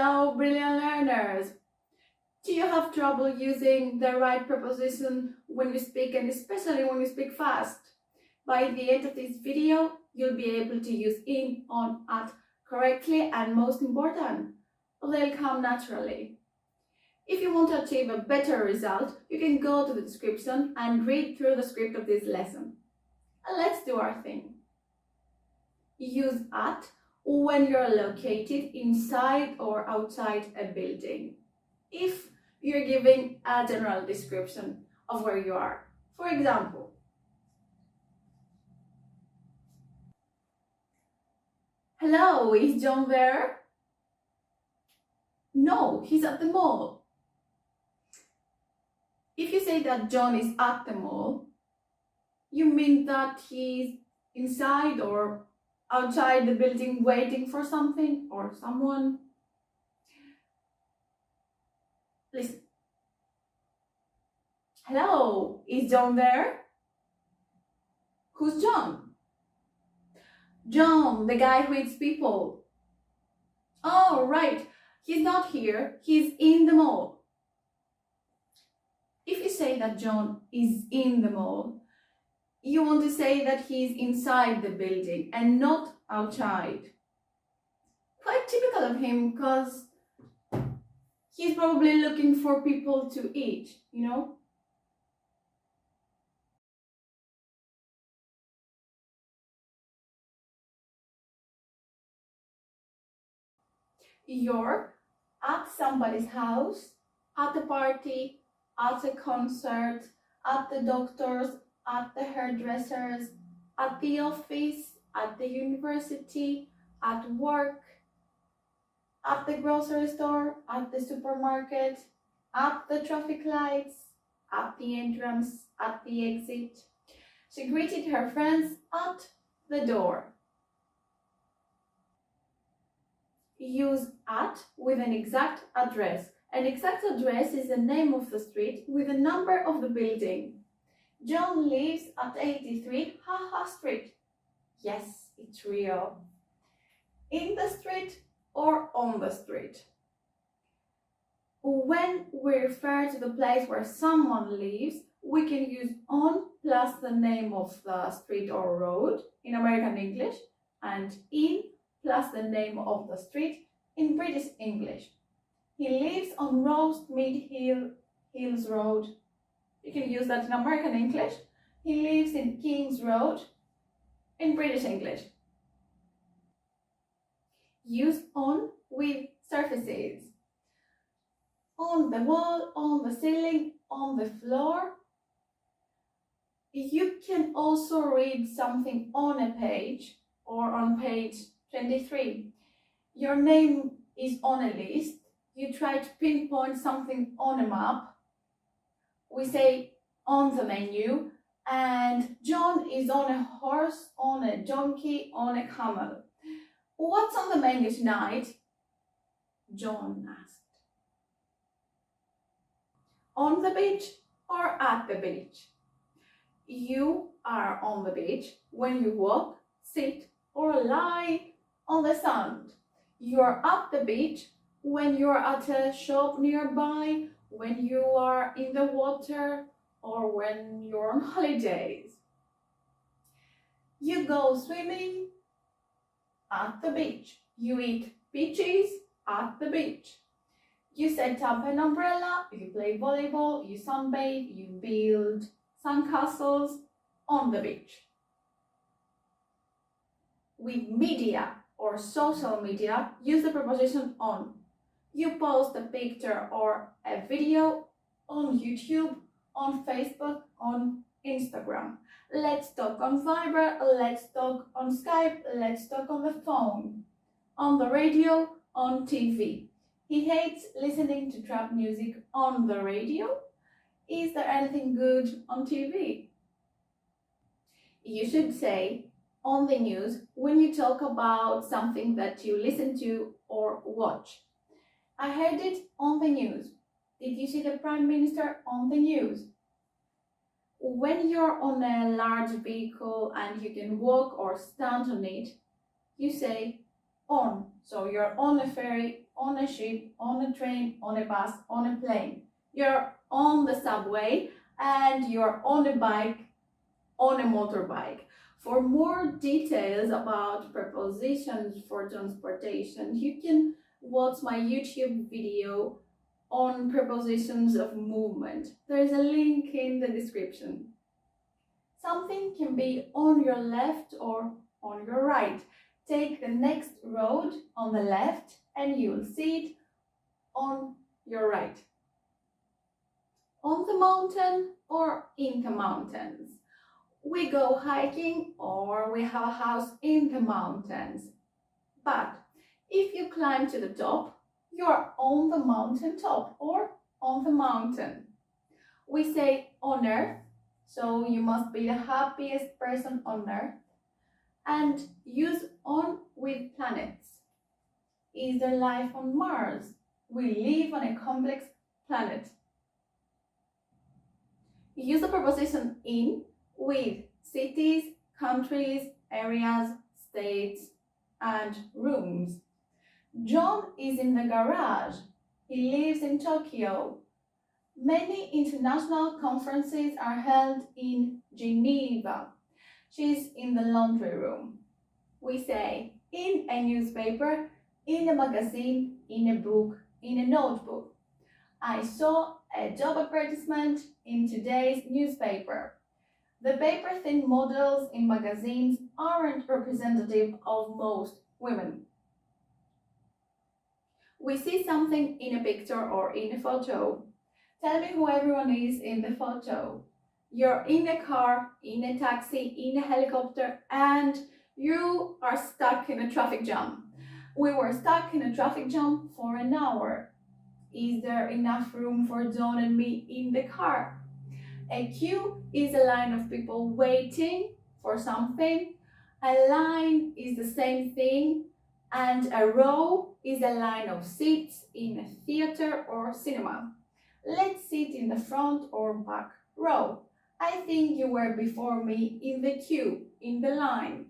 Hello, brilliant learners! Do you have trouble using the right preposition when you speak, and especially when you speak fast? By the end of this video, you'll be able to use in, on, at correctly, and most important, they'll come naturally. If you want to achieve a better result, you can go to the description and read through the script of this lesson. Let's do our thing. Use at when you're located inside or outside a building, if you're giving a general description of where you are. For example, hello, is John there? No, he's at the mall. If you say that John is at the mall, you mean that he's inside or outside the building waiting for something or someone. Listen. Hello, is John there? Who's John? John, the guy who eats people. Oh, right. He's not here. He's in the mall. If you say that John is in the mall, you want to say that he's inside the building and not outside. Quite typical of him, because he's probably looking for people to eat, you know? You're at somebody's house, at a party, at a concert, at the doctor's, at the hairdresser's, at the office, at the university, at work, at the grocery store, at the supermarket, at the traffic lights, at the entrance, at the exit. She greeted her friends at the door. Use at with an exact address. An exact address is the name of the street with the number of the building. John lives at 83 Haha Street. Yes, it's real. In the street or on the street. When we refer to the place where someone lives, we can use on plus the name of the street or road in American English, and in plus the name of the street in British English. He lives on Rosemead Hills Road. You can use that in American English. He lives in King's Road in British English. Use on with surfaces. On the wall, on the ceiling, on the floor. You can also read something on a page or on page 23. Your name is on a list. You try to pinpoint something on a map. We say on the menu, and John is on a horse, on a donkey, on a camel. What's on the menu tonight? John asked. On the beach or at the beach? You are on the beach when you walk, sit, or lie on the sand. You are at the beach when you are at a shop nearby, when you are in the water, or when you're on holidays. You go swimming at the beach. You eat peaches at the beach. You set up an umbrella, you play volleyball, you sunbathe, you build sandcastles on the beach. With media or social media, use the preposition on. You post a picture or a video on YouTube, on Facebook, on Instagram. Let's talk on Viber, let's talk on Skype, let's talk on the phone, on the radio, on TV. He hates listening to trap music on the radio. Is there anything good on TV? You should say on the news when you talk about something that you listen to or watch. I heard it on the news. Did you see the Prime Minister on the news? When you're on a large vehicle and you can walk or stand on it, you say On. So you're on a ferry, on a ship, on a train, on a bus, on a plane. You're on the subway and you're on a bike, on a motorbike. For more details about prepositions for transportation, you can watch my YouTube video on prepositions of movement. There is a link in the description. Something can be on your left or on your right. Take the next road on the left and you'll see it on your right. On the mountain or in the mountains. We go hiking or we have a house in the mountains. But if you climb to the top, you're on the mountain top or on the mountain. We say on earth, so you must be the happiest person on earth. And use on with planets. Is there life on Mars? We live on a complex planet. Use the preposition in with cities, countries, areas, states, and rooms. John is in the garage. He lives in Tokyo. Many international conferences are held in Geneva. She's in the laundry room. We say in a newspaper, in a magazine, in a book, in a notebook. I saw a job advertisement in today's newspaper. The paper-thin models in magazines aren't representative of most women. We see something in a picture or in a photo. Tell me who everyone is in the photo. You're in a car, in a taxi, in a helicopter, and you are stuck in a traffic jam. We were stuck in a traffic jam for an hour. Is there enough room for John and me in the car? A queue is a line of people waiting for something. A line is the same thing, and a row is a line of seats in a theater or cinema. Let's sit in the front or back row. I think you were before me in the queue, in the line.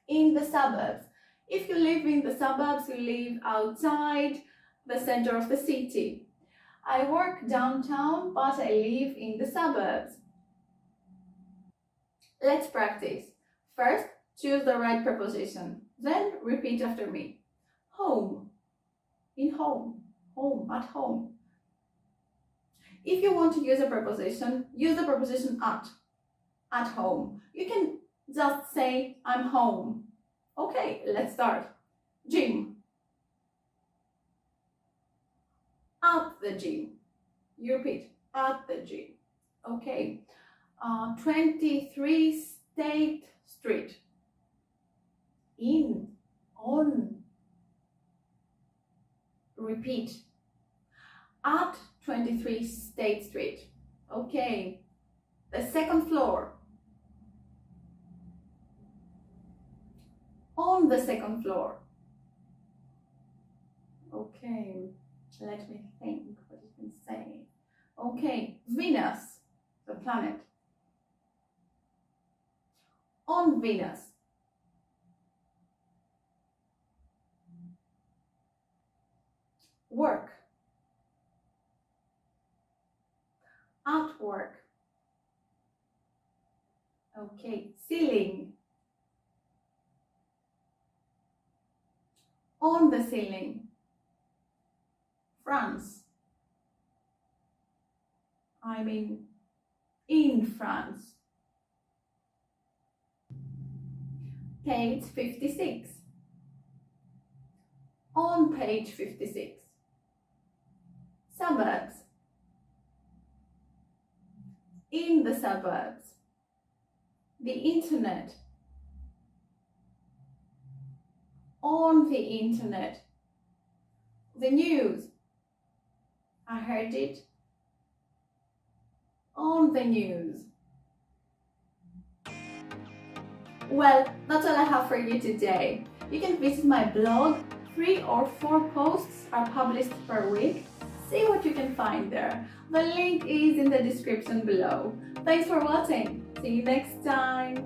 In the suburbs. If you live in the suburbs, you live outside the center of the city. I work downtown, but I live in the suburbs. Let's practice. First, choose the right preposition. Then repeat after me. Home. In home. Home. At home. If you want to use a preposition, use the preposition at home. You can just say, I'm home. Okay, let's start. Gym. At the gym. You repeat, at the gym. Okay. 23 State Street. In, on. Repeat. At 23 State Street. Okay. The second floor. On the second floor. Okay. Let me think what you can say. Okay. Venus, the planet. On Venus. Work. At work. Okay, ceiling. On the ceiling. France. I mean, in France. Page 56. On page 56. Suburbs. In the suburbs. The internet. On the internet. The news. I heard it. On the news. Well, that's all I have for you today. You can visit my blog. 3 or 4 posts are published per week. See what you can find there. The link is in the description below. Thanks for watching. See you next time.